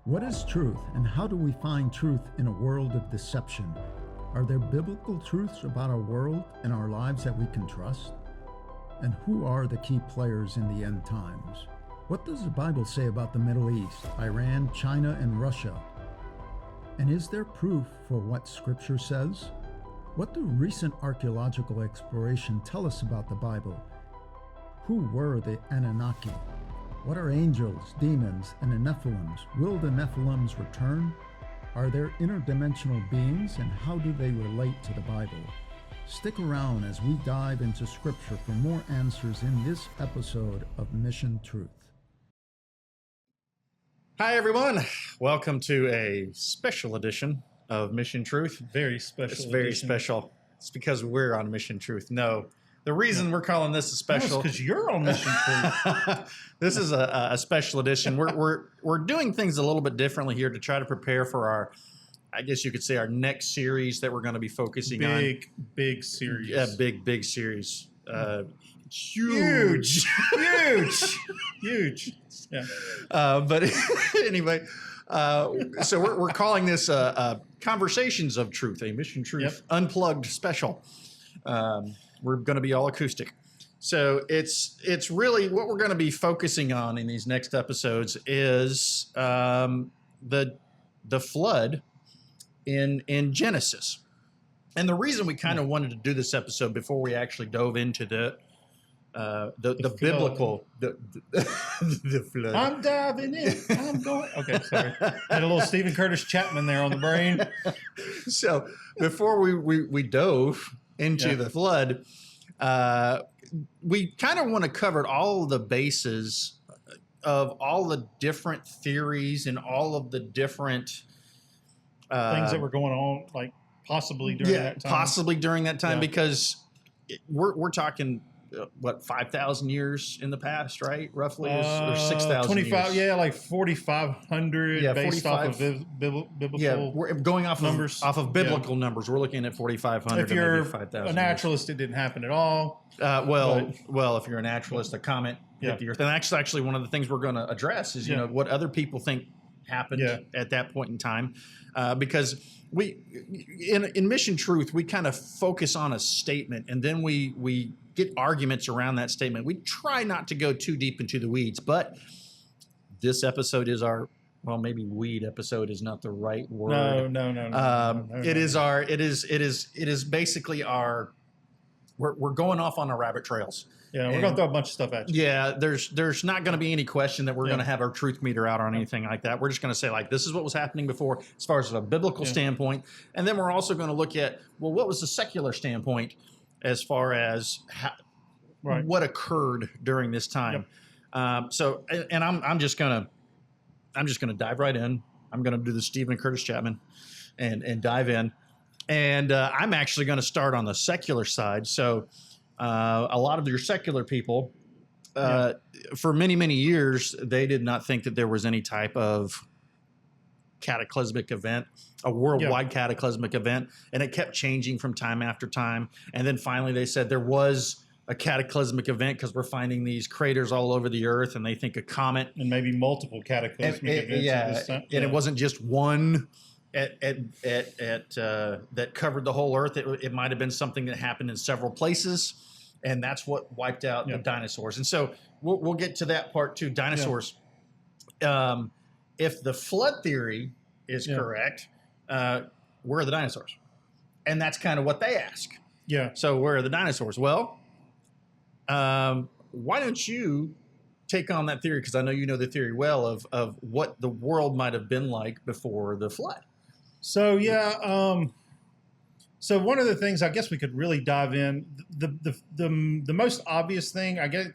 What is truth, and how do we find truth in a world of deception? Are there biblical truths about our world and our lives that we can trust? And who are the key players in the end times? What does the Bible say about the Middle East, Iran, China, and Russia? And is there proof for what Scripture says? What do recent archaeological exploration tell us about the Bible? Who were the Anunnaki? What are angels, demons, and the Nephilims? Will the Nephilims return? Are there interdimensional beings, and how do they relate to the Bible? Stick around as we dive into Scripture for more answers in this episode of Mission Truth. Hi, everyone. Welcome to a special edition of Mission Truth. Very special. It's very special. It's because we're on Mission Truth. No, the reason we're calling this a special because you're on Mission Truth. This is a special edition. We're doing things a little bit differently here to try to prepare for our, I guess you could say, our next series that we're going to be focusing on. Big series. Yeah, big series. Huge. Yeah. But anyway, so we're calling this Conversations of Truth, a Mission Truth Unplugged special. We're going to be all acoustic. So it's really what we're going to be focusing on in these next episodes is the flood in Genesis. And the reason we kind of wanted to do this episode before we actually dove into the biblical the flood. I'm diving in. I'm going. Okay, sorry. Had a little Stephen Curtis Chapman there on the brain. So before we dove into the flood, we kind of want to cover all of the bases of all the different theories and all of the different things that were going on, like possibly during that time. Possibly during that time, because we're talking. 5,000 years in the past, right? Roughly, or 6,000 25, years. like 4,500 based 45, off of biblical we're going off numbers. Off of biblical numbers. We're looking at 4,500 if you're to maybe 5,000 a naturalist, it didn't happen at all. Well, if you're a naturalist, a comment hit the earth. And actually one of the things we're going to address is, what other people think happened at that point in time. Because we, in Mission Truth, we kind of focus on a statement, and then we get arguments around that statement. We try not to go too deep into the weeds, but this episode is maybe weed episode is not the right word. No. It is basically we're going off on our rabbit trails. Yeah, we're going to throw a bunch of stuff at you. Yeah, there's not going to be any question that we're going to have our truth meter out or anything like that. We're just going to say, like, this is what was happening before as far as a biblical standpoint. And then we're also going to look at, what was the secular standpoint as far as what occurred during this time. I'm just going to dive right in. I'm going to do the Stephen Curtis Chapman and dive in. And I'm actually going to start on the secular side. So a lot of your secular people, for many, many years, they did not think that there was any type of cataclysmic event, a worldwide cataclysmic event, and it kept changing from time after time. And then finally they said there was a cataclysmic event because we're finding these craters all over the earth, and they think a comet. And maybe multiple cataclysmic events at this time. And it wasn't just one that covered the whole earth. It might have been something that happened in several places, and that's what wiped out the dinosaurs. And so we'll get to that part too, dinosaurs. If the flood theory is correct, where are the dinosaurs? And that's kind of what they ask. Yeah. So where are the dinosaurs? Well, why don't you take on that theory? Because I know you know the theory well of what the world might have been like before the flood. So so one of the things I guess we could really dive in, the most obvious thing, I guess,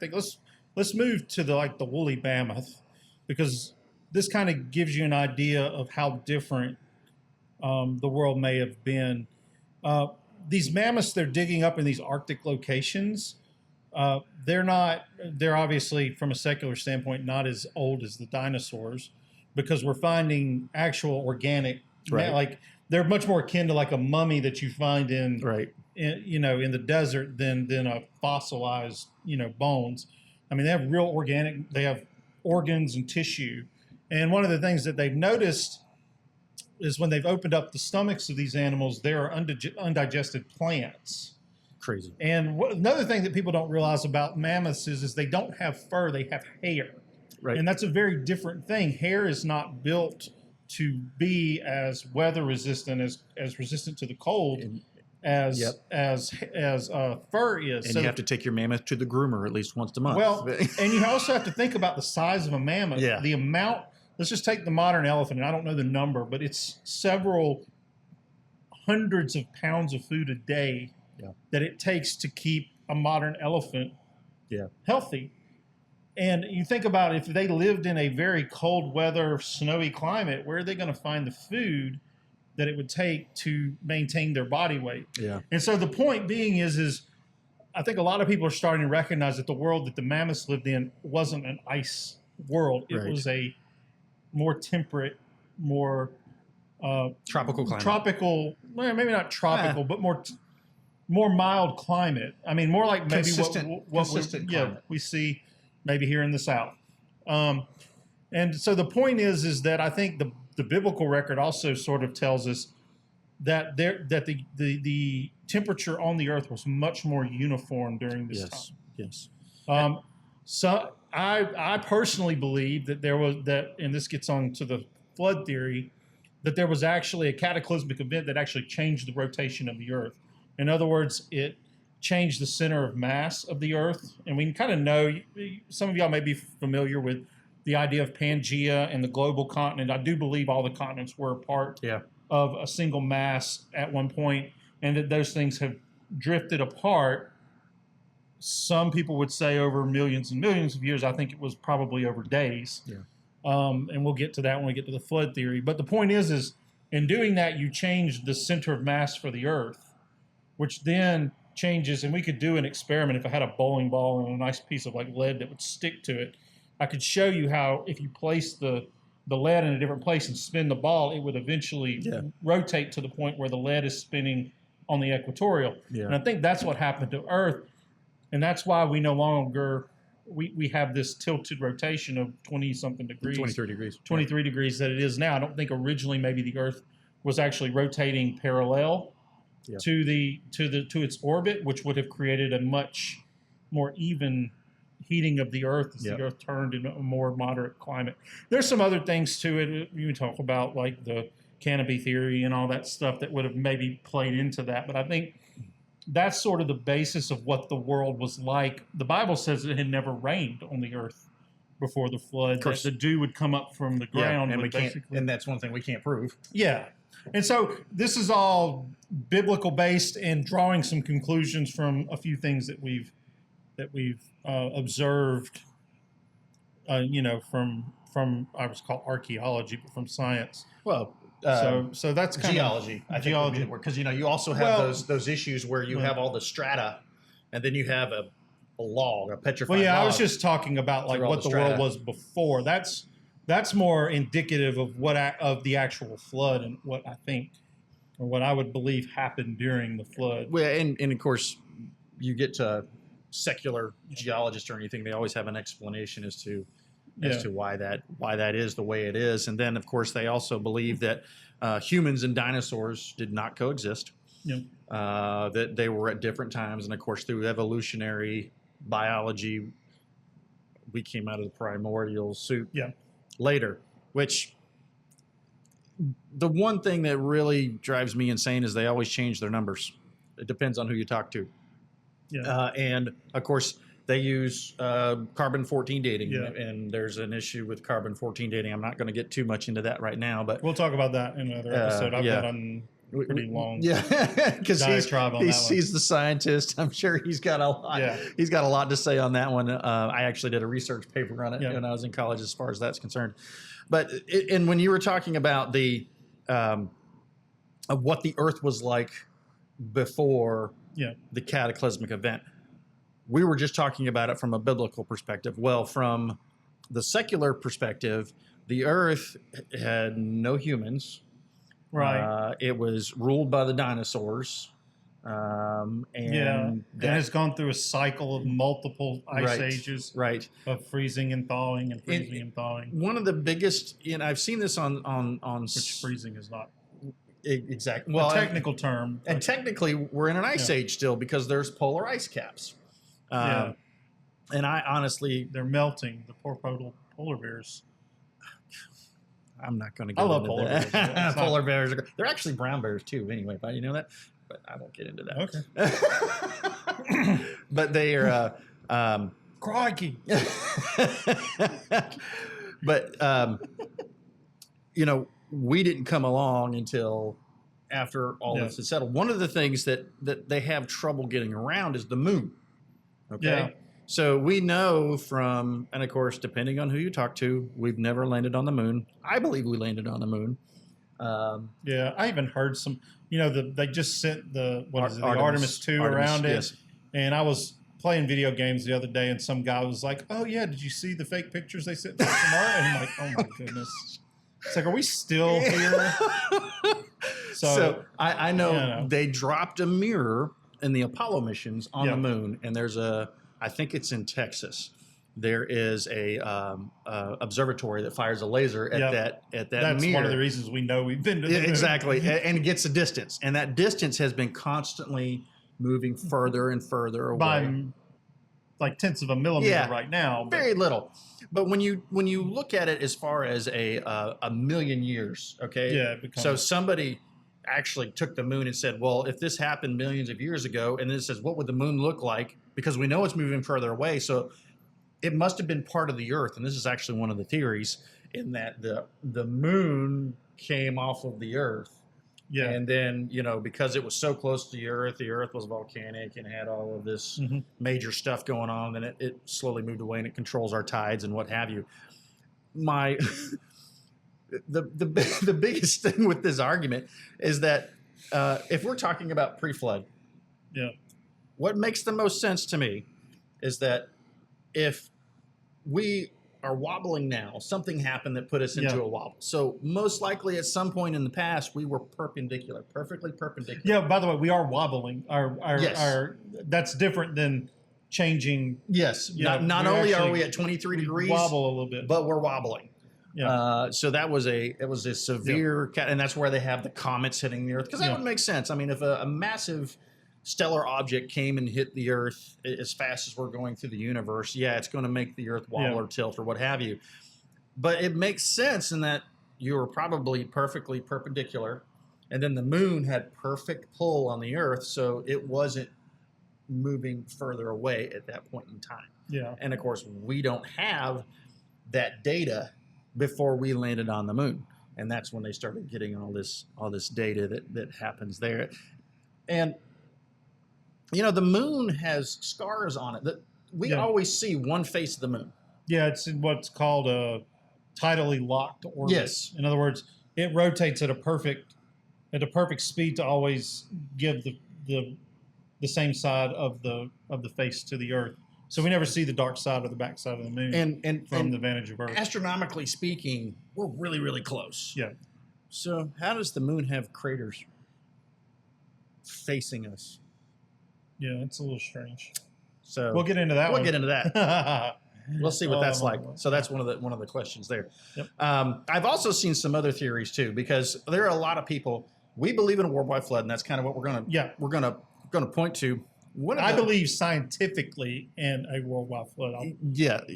let's move to the woolly mammoth, because this kind of gives you an idea of how different the world may have been. These mammoths they're digging up in these Arctic locations, they're obviously, from a secular standpoint, not as old as the dinosaurs, because we're finding actual organic, like they're much more akin to like a mummy that you find in the desert than a fossilized, bones. I mean, they have real organic, they have organs and tissue, And one of the things that they've noticed is when they've opened up the stomachs of these animals, there are undigested plants. Crazy. And another thing that people don't realize about mammoths is they don't have fur, they have hair. Right. And that's a very different thing. Hair is not built to be as weather resistant, as resistant to the cold as fur is. And so you have to take your mammoth to the groomer at least once a month. Well, and you also have to think about the size of a mammoth. Yeah. The amount, let's just take the modern elephant, and I don't know the number, but it's several hundreds of pounds of food a day that it takes to keep a modern elephant healthy. And you think about if they lived in a very cold weather, snowy climate, where are they going to find the food that it would take to maintain their body weight? Yeah. And so the point being is I think a lot of people are starting to recognize that the world that the mammoths lived in wasn't an ice world. It was a more temperate, more tropical climate. Well, maybe not tropical, but more mild climate. I mean, more like maybe what we see maybe here in the South. And so the point is that I think the biblical record also sort of tells us that the temperature on the earth was much more uniform during this time. Yes. So I personally believe that there was and this gets on to the flood theory, that there was actually a cataclysmic event that actually changed the rotation of the earth. In other words, it changed the center of mass of the earth. And we can kind of know, some of y'all may be familiar with the idea of Pangea and the global continent. I do believe all the continents were a part of a single mass at one point, and that those things have drifted apart. Some people would say over millions and millions of years. I think it was probably over days. Yeah. And we'll get to that when we get to the flood theory. But the point is in doing that, you change the center of mass for the earth, which then changes, and we could do an experiment. If I had a bowling ball and a nice piece of like lead that would stick to it, I could show you how if you place the lead in a different place and spin the ball, it would eventually rotate to the point where the lead is spinning on the equatorial. Yeah. And I think that's what happened to Earth, and that's why we no longer we have this tilted rotation of 20-something degrees. 23 degrees that it is now. I don't think originally maybe the Earth was actually rotating parallel to its orbit, which would have created a much more even heating of the Earth as the Earth turned in a more moderate climate. There's some other things to it. You can talk about like the canopy theory and all that stuff that would have maybe played into that. But I think that's sort of the basis of what the world was like. The Bible says it had never rained on the Earth before the flood. That the dew would come up from the ground. And that's one thing we can't prove. Yeah. And so this is all biblical based and drawing some conclusions from a few things that we've observed, from I was called archaeology, but from science. Well, so that's kind geology. of geology, because you also have those issues where you have all the strata, and then you have a log, a petrified. Well, log I was just talking about like what the world was before. That's more indicative of of the actual flood and what I think, or what I would believe happened during the flood. Well, and of course, you get to secular geologists or anything, they always have an explanation as to why that is the way it is. And then, of course, they also believe that humans and dinosaurs did not coexist. Yep. That they were at different times, and of course, through evolutionary biology, we came out of the primordial soup later. Which the one thing that really drives me insane is they always change their numbers. It depends on who you talk to. Yeah. And of course, they use carbon-14 dating, and there's an issue with carbon-14 dating. I'm not going to get too much into that right now, but we'll talk about that in another episode. I've got a pretty long because he's the scientist. I'm sure he's got a lot. Yeah. He's got a lot to say on that one. I actually did a research paper on it when I was in college, as far as that's concerned. But and when you were talking about the of what the Earth was like before the cataclysmic event, we were just talking about it from a biblical perspective. Well, from the secular perspective, the Earth had no humans. Right. It was ruled by the dinosaurs. And and it's gone through a cycle of multiple ice ages, right, of freezing and thawing and freezing and thawing. One of the biggest, I've seen this on which freezing is not exactly a technical term, and technically we're in an ice age still because there's polar ice caps. And I honestly, they're melting. The poor polar bears. I'm not going to get I love into polar that. bears. Polar bears they're actually brown bears too. Anyway, but you know that. But I won't get into that. Okay. But they are crikey. But we didn't come along until after all this is settled. One of the things that they have trouble getting around is the moon. Okay. Yeah. So we know from, and of course, depending on who you talk to, we've never landed on the moon. I believe we landed on the moon. I even heard some, they just sent the Artemis 2 around it. Yes. And I was playing video games the other day and some guy was like, oh yeah, did you see the fake pictures they sent from Mars? And I'm like, oh my goodness. It's like, are we still here? So I know they dropped a mirror in the Apollo missions on the moon, and there's I think it's in Texas. There is a observatory that fires a laser at that That's mirror. One of the reasons we know we've been to the moon. Exactly, and it gets a distance, and that distance has been constantly moving further and further away. By like tenths of a millimeter right now. Very little. But when you look at it as far as a million years, okay? Yeah. So somebody actually took the moon and said, well, if this happened millions of years ago, and then it says, what would the moon look like? Because we know it's moving further away. So it must have been part of the Earth. And this is actually one of the theories in that the moon came off of the Earth. Yeah. And then, because it was so close to the Earth was volcanic and had all of this major stuff going on. Then it slowly moved away and it controls our tides and what have you. The biggest thing with this argument is that if we're talking about pre-flood, what makes the most sense to me is that if we are wobbling now, something happened that put us into a wobble. So most likely at some point in the past, we were perfectly perpendicular. Yeah, by the way, we are wobbling. Our that's different than changing. Yes. Not only are we at 23 degrees, wobble a little bit, but we're wobbling. Yeah. So it was a severe, and that's where they have the comets hitting the Earth, because that would make sense. I mean, if a massive stellar object came and hit the Earth as fast as we're going through the universe, it's going to make the Earth wobble or tilt or what have you. But it makes sense in that you were probably perfectly perpendicular, and then the moon had perfect pull on the Earth, so it wasn't moving further away at that point in time. Yeah. And of course, we don't have that data before we landed on the moon, and that's when they started getting all this data that happens there. And the moon has scars on it that we always see one face of the moon. Yeah, it's in what's called a tidally locked orbit. Yes. In other words, it rotates at a perfect speed to always give the same side of the face to the Earth. So we never see the dark side or the back side of the moon from the vantage of Earth. Astronomically speaking, we're really, really close. Yeah. So how does the moon have craters facing us? Yeah, it's a little strange. So we'll get into that. We'll get into that. We'll see what that's like. So that's one of the questions there. Yep. I've also seen some other theories too, because there are a lot of people. We believe in a worldwide flood, and that's kind of what we're gonna point to. I believe scientifically in a worldwide flood.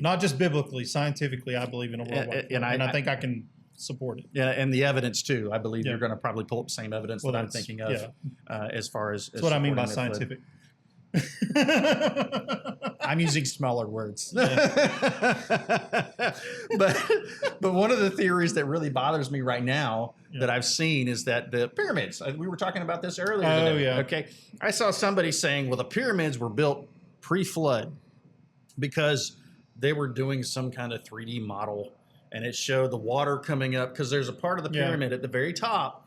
Not just biblically, scientifically, I believe in a worldwide flood, and I think I can support it. Yeah, and the evidence too. I believe you're going to probably pull up the same evidence that I'm thinking of, as far as. That's what I mean by scientific. I'm using smaller words. But one of the theories that really bothers me right now that I've seen is that the pyramids, we were talking about this earlier today. Yeah. Okay. I saw somebody saying, well, the pyramids were built pre-flood because they were doing some kind of 3D model, and it showed the water coming up, because there's a part of the pyramid at the very top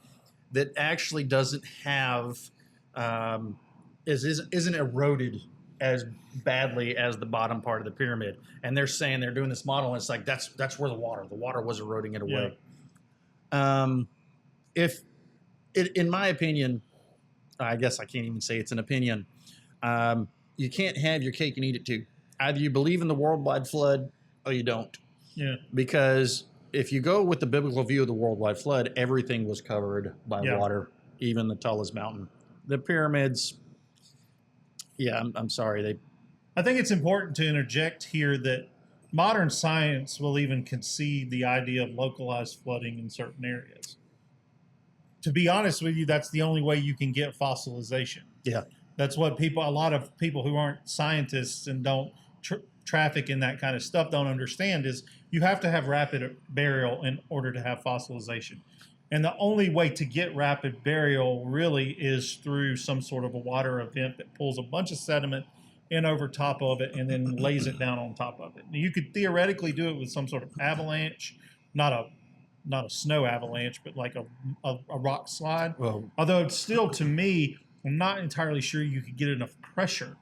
that actually doesn't have isn't eroded as badly as the bottom part of the pyramid. And they're saying they're doing this model, and it's like that's where the water was eroding it away. In my opinion, I guess I can't even say it's an opinion. You can't have your cake and eat it too. Either you believe in the worldwide flood or you don't. Yeah. Because if you go with the biblical view of the worldwide flood, everything was covered by Yeah. water, even the tallest mountain. The pyramids, yeah, I'm sorry. I think it's important to interject here that modern science will even concede the idea of localized flooding in certain areas. To be honest with you, that's the only way you can get fossilization. Yeah. That's what a lot of people who aren't scientists and don't traffic in that kind of stuff don't understand is you have to have rapid burial in order to have fossilization. And the only way to get rapid burial really is through some sort of a water event that pulls a bunch of sediment in over top of it and then lays it down on top of it. Now, you could theoretically do it with some sort of avalanche, not a snow avalanche, but like a rock slide. Well, Although it's still, to me, I'm not entirely sure you could get enough pressure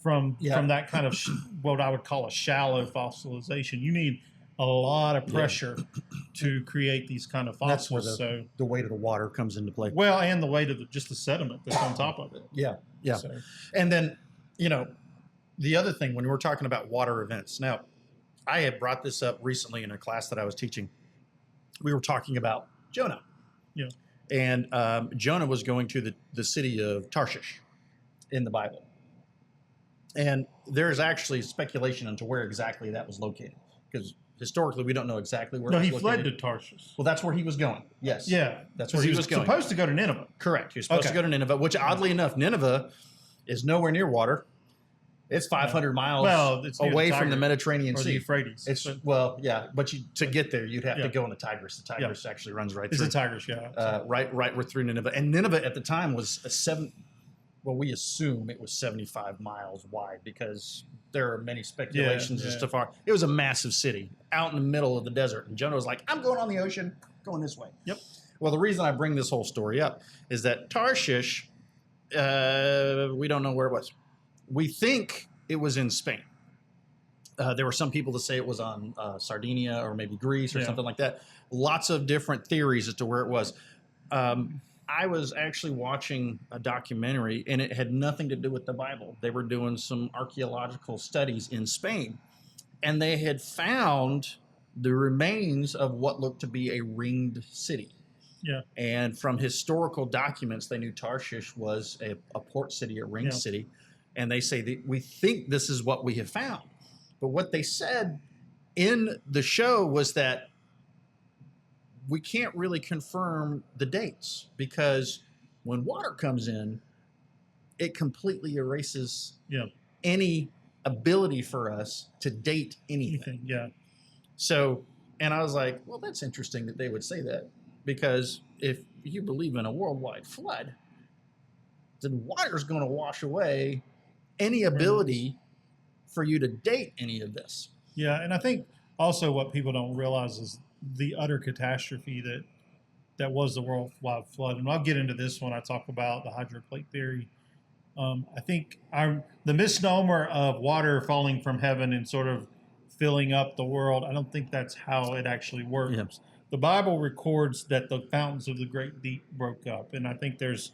from that kind of what I would call a shallow fossilization. You need a lot of pressure to create these kind of fossils. That's where the weight of the water comes into play. Well, and the weight of just the sediment that's on top of it. Yeah. So. And then, the other thing when we're talking about water events. Now, I had brought this up recently in a class that I was teaching. We were talking about Jonah. Yeah. And Jonah was going to the city of Tarshish in the Bible. And there's actually speculation into where exactly that was located. Because historically, we don't know exactly where it was he located. fled to Tarshish. Well, that's where he was going. Yes. Yeah. That's where he was going. Supposed to go to Nineveh. Correct. He was supposed to go to Nineveh, which oddly enough, Nineveh is nowhere near water. It's 500 miles away from the Mediterranean Sea. The Euphrates. But to get there, you'd have to go on the Tigris. The Tigris actually runs right through. It's the Tigris, right through Nineveh. And Nineveh at the time was we assume it was 75 miles wide because there are many speculations as to far. It was a massive city out in the middle of the desert. And Jonah was like, I'm going on the ocean, going this way. Yep. Well, the reason I bring this whole story up is that Tarshish, we don't know where it was. We think it was in Spain. There were some people that say it was on Sardinia or maybe Greece or something like that. Lots of different theories as to where it was. I was actually watching a documentary, and it had nothing to do with the Bible. They were doing some archaeological studies in Spain, and they had found the remains of what looked to be a ringed city. Yeah. And from historical documents, they knew Tarshish was a port city, a ringed city. And they say that we think this is what we have found. But what they said in the show was that we can't really confirm the dates because when water comes in, it completely erases any ability for us to date anything. Yeah. So, and I was like, well, that's interesting that they would say that because if you believe in a worldwide flood, then water's going to wash away any ability for you to date any of this. Yeah, and I think also what people don't realize is the utter catastrophe that was the worldwide flood. And I'll get into this when I talk about the hydroplate theory. I think the misnomer of water falling from heaven and sort of filling up the world, I don't think that's how it actually works. Yeah. The Bible records that the fountains of the great deep broke up, and I think there's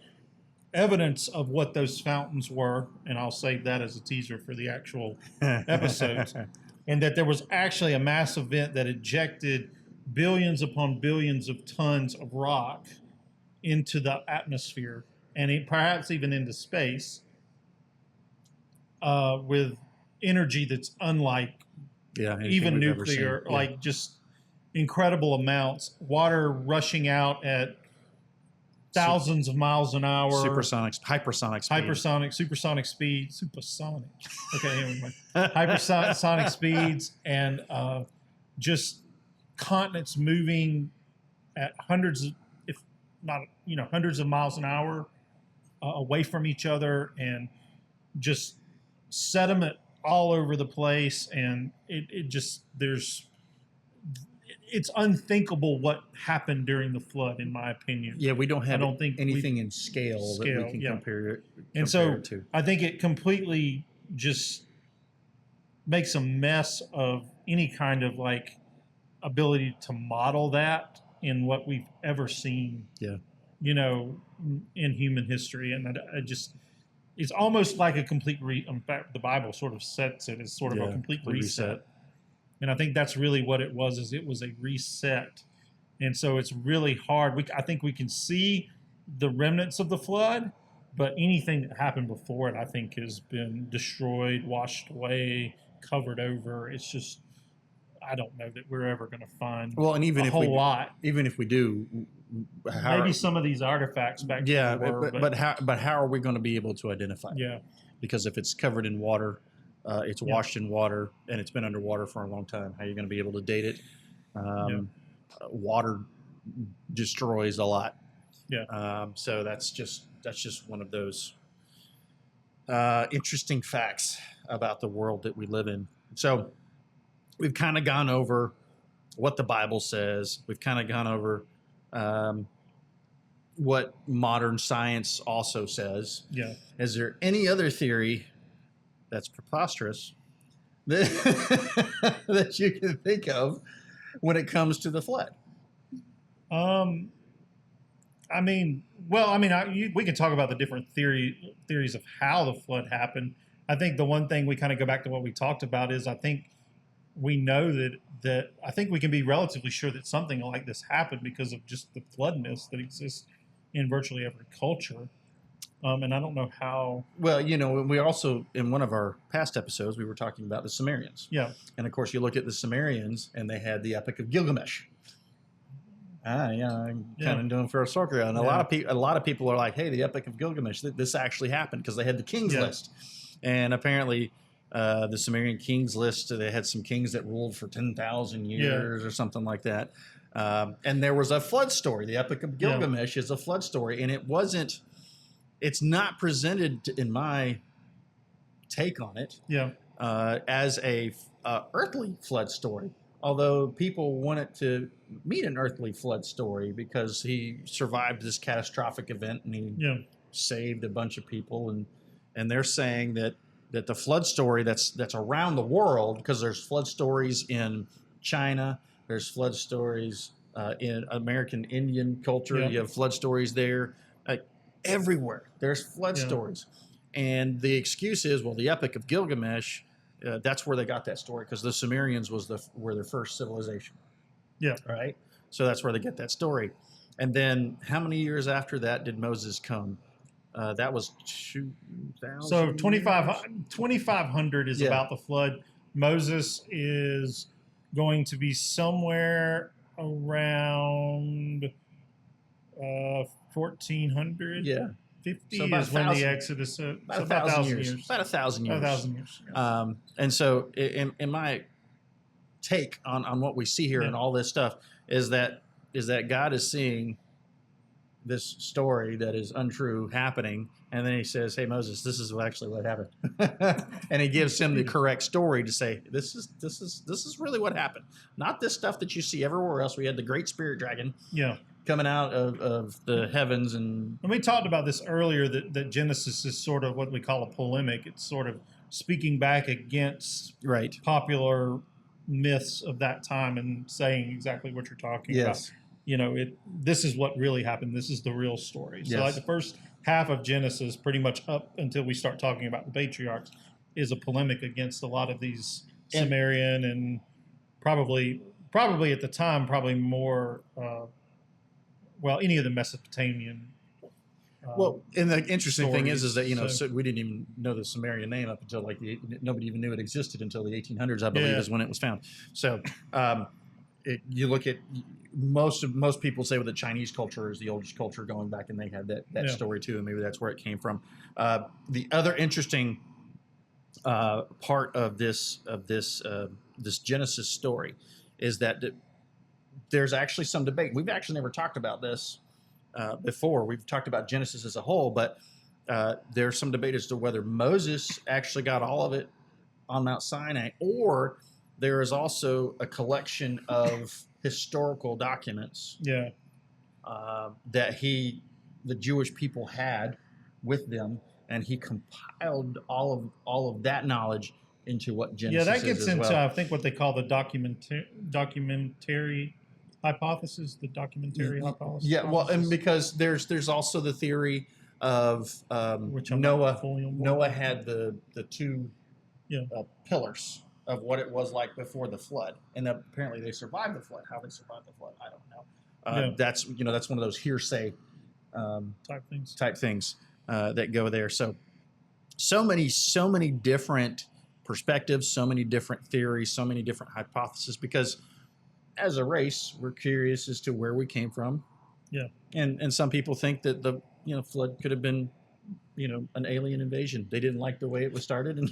evidence of what those fountains were, and I'll save that as a teaser for the actual episodes, and that there was actually a mass event that ejected billions upon billions of tons of rock into the atmosphere and perhaps even into space with energy that's unlike even nuclear, like just incredible amounts, water rushing out at thousands of miles an hour. Hypersonic speeds, and just continents moving at hundreds of miles an hour away from each other, and just sediment all over the place. And it's unthinkable what happened during the flood, in my opinion. Yeah, we don't have anything in scale that we can compare it to. I think it completely just makes a mess of any kind of ability to model that in what we've ever seen. Yeah. in human history. And I just, it's almost like a complete in fact, the Bible sort of sets it as sort of a complete reset. And I think that's really what it was, is it was a reset. And so it's really hard. I think we can see the remnants of the flood, but anything that happened before it, I think, has been destroyed, washed away, covered over. It's just, I don't know that we're ever going to find and even a whole lot. Even if we do, maybe some of these artifacts back. Yeah, but how are we going to be able to identify it? Yeah, because if it's covered in water, it's washed in water, and it's been underwater for a long time, how are you going to be able to date it? Water destroys a lot. Yeah. So that's just one of those interesting facts about the world that we live in. So we've kind of gone over what the Bible says. We've kind of gone over what modern science also says. Yeah. Is there any other theory that's preposterous that you can think of when it comes to the flood? We can talk about the different theories of how the flood happened. I think the one thing we kind of go back to what we talked about is I think we know that I think we can be relatively sure that something like this happened because of just the flood myths that exist in virtually every culture. And I don't know how. Well, we also, in one of our past episodes, we were talking about the Sumerians. Yeah. And of course, you look at the Sumerians, and they had the Epic of Gilgamesh. I'm kind of doing for a circle. And a lot of people are like, hey, the Epic of Gilgamesh, this actually happened because they had the king's list. And apparently, the Sumerian kings list, they had some kings that ruled for 10,000 years or something like that. And there was a flood story. The Epic of Gilgamesh is a flood story, and it's not presented, in my take on it, as a earthly flood story. Although people want it to meet an earthly flood story because he survived this catastrophic event and he saved a bunch of people, and they're saying that the flood story that's around the world, because there's flood stories in China, there's flood stories in American Indian culture, you have flood stories there. Everywhere there's flood stories, and the excuse is, well, the Epic of Gilgamesh, that's where they got that story because the Sumerians were their first civilization. Yeah. Right. So that's where they get that story. And then how many years after that did Moses come? That was 2,000. So 2,500 is about the flood. Moses is going to be somewhere around 1,400. Yeah. 50 is when the Exodus. About 1,000 years. About 1,000 years. 1,000 years. Yeah. And so, in my take on what we see here and all this stuff is that God is seeing this story that is untrue happening, and then He says, "Hey Moses, this is actually what happened," and He gives him the correct story to say, "This is really what happened, not this stuff that you see everywhere else." We had the great spirit dragon. Yeah. Coming out of the heavens. And we talked about this earlier, that Genesis is sort of what we call a polemic. It's sort of speaking back against popular myths of that time and saying exactly what you're talking about. This is what really happened. This is the real story. So like the first half of Genesis, pretty much up until we start talking about the patriarchs, is a polemic against a lot of these Sumerian and probably at the time, probably more... any of the Mesopotamian. And the interesting thing is that so we didn't even know the Sumerian name up until nobody even knew it existed until the 1800s, I believe, is when it was found. So you look at most people say the Chinese culture is the oldest culture going back, and they had that story too, and maybe that's where it came from. The other interesting part of this Genesis story is that there's actually some debate. We've actually never talked about this before. We've talked about Genesis as a whole, but there's some debate as to whether Moses actually got all of it on Mount Sinai, or there is also a collection of historical documents that the Jewish people had with them, and he compiled all of that knowledge into what Genesis is. Yeah, that gets into I think what they call the documentary hypothesis, the documentary hypothesis. Yeah, well, and because there's also the theory of Which I'm not fully on board Noah with. had the two pillars of what it was like before the flood, and apparently they survived the flood. How they survived the flood, I don't know. That's that's one of those hearsay type things that go there. So many different perspectives, so many different theories, so many different hypotheses. Because as a race, we're curious as to where we came from. Yeah, and some people think that the flood could have been an alien invasion. They didn't like the way it was started, and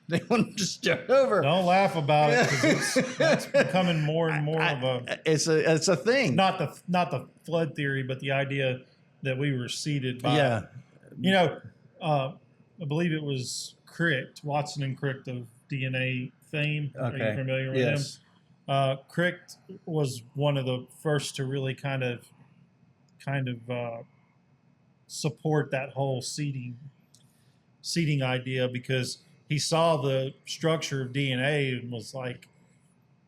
they wanted to start over. Don't laugh about it, because it's becoming more and more of a. It's a thing. Not the flood theory, but the idea that we were seeded by. I believe it was Crick, Watson and Crick of DNA fame. Okay. Are you familiar with him? Crick was one of the first to really kind of support that whole seeding idea, because he saw the structure of DNA and was like,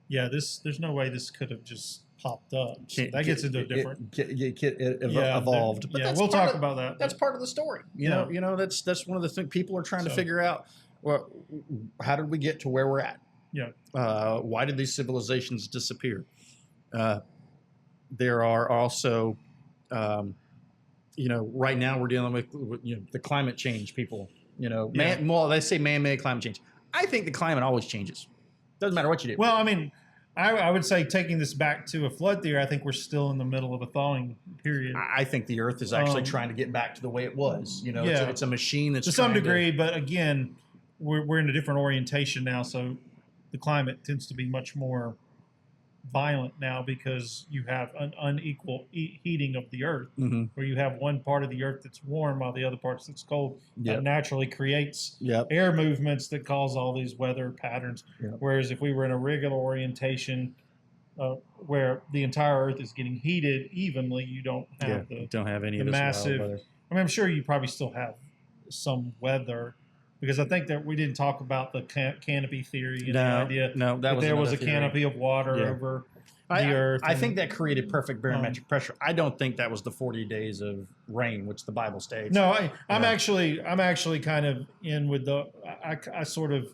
yeah, there's no way this could have just popped up. So that gets into a different. Evolved. But we'll talk about that. That's part of the story. You know, that's one of the things people are trying to figure out. Well, how did we get to where we're at? Yeah. Why did these civilizations disappear? There are also, right now we're dealing with the climate change people. They say man-made climate change. I think the climate always changes. Doesn't matter what you do. Well, I mean, I would say, taking this back to a flood theory, I think we're still in the middle of a thawing period. I think the Earth is actually trying to get back to the way it was. It's a machine that's to some degree, but again, we're in a different orientation now, so the climate tends to be much more violent now, because you have an unequal heating of the Earth, where you have one part of the Earth that's warm while the other part that's cold. That naturally creates air movements that cause all these weather patterns. Whereas if we were in a regular orientation where the entire Earth is getting heated evenly, you don't have any of this massive wild weather. I mean, I'm sure you probably still have some weather, because I think that we didn't talk about the canopy theory and the idea that there was a canopy of water over the Earth. I think that created perfect barometric pressure. I don't think that was the 40 days of rain, which the Bible states. No, I'm actually kind of in with I sort of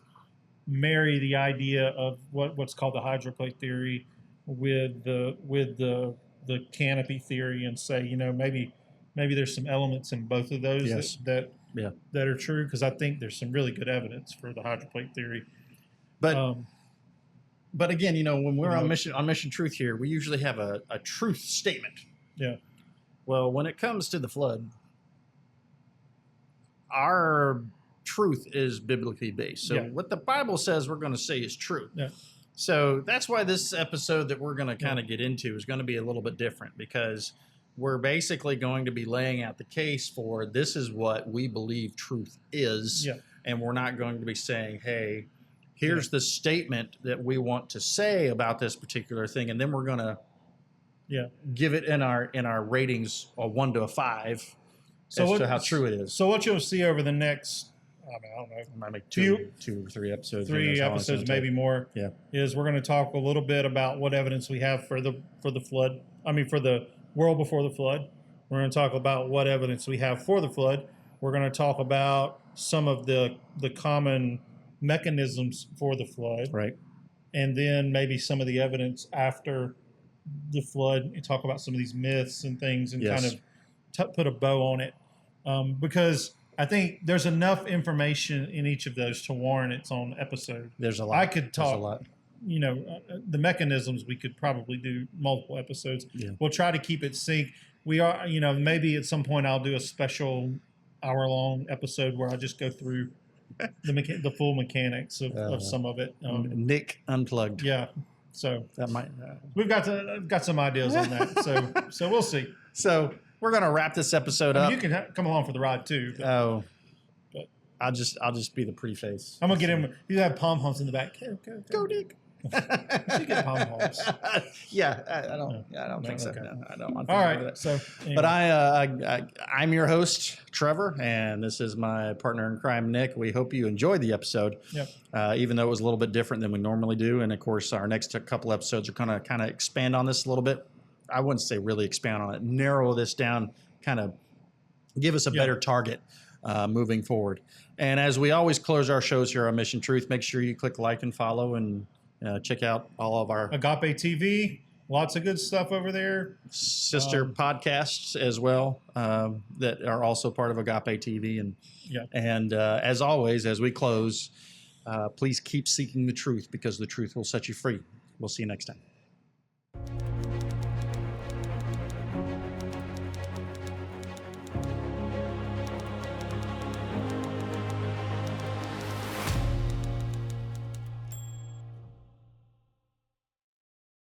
marry the idea of what's called the hydroplate theory with the canopy theory, and say, maybe there's some elements in both of those that are true, because I think there's some really good evidence for the hydroplate theory. But again, when we're on mission truth here, we usually have a truth statement. Yeah. Well, when it comes to the flood, our truth is biblically based. So what the Bible says we're going to say is true. Yeah. So that's why this episode that we're going to kind of get into is going to be a little bit different, because we're basically going to be laying out the case for this is what we believe truth is. Yeah. And we're not going to be saying, hey, here's the statement that we want to say about this particular thing. And then we're going to give it in our ratings a 1 to a 5 as to how true it is. So what you'll see over the next, I don't know, might make two or three episodes. 3 episodes, maybe more. Yeah. Is we're going to talk a little bit about what evidence we have for the flood. I mean, for the world before the flood. We're going to talk about what evidence we have for the flood. We're going to talk about some of the common mechanisms for the flood. Right. And then maybe some of the evidence after the flood, and talk about some of these myths and things, and kind of put a bow on it. Because I think there's enough information in each of those to warrant its own episode. There's a lot. I could talk, the mechanisms, we could probably do multiple episodes. Yeah. We'll try to keep it sync. We are, maybe at some point I'll do a special hour-long episode where I just go through the full mechanics of some of it. Nick Unplugged. Yeah. So that might. We've got some ideas on that. So we'll see. So we're gonna wrap this episode up. You can come along for the ride too. But I'll just be the preface. I'm gonna get him. You have pom poms in the back. Go, Nick. You should get palm holes. Yeah, I don't think so. Okay. No, I don't. All right. So, anyway. But I'm your host, Trevor, and this is my partner in crime, Nick. We hope you enjoyed the episode. Yep. Even though it was a little bit different than we normally do, and of course, our next couple episodes are kind of expand on this a little bit. I wouldn't say really expand on it, narrow this down, kind of give us a better target moving forward. And as we always close our shows here on Mission Truth, make sure you click like and follow, and check out all of our Agape TV. Lots of good stuff over there. sister podcasts as well that are also part of Agape TV. And as always, as we close, please keep seeking the truth, because the truth will set you free. We'll see you next time.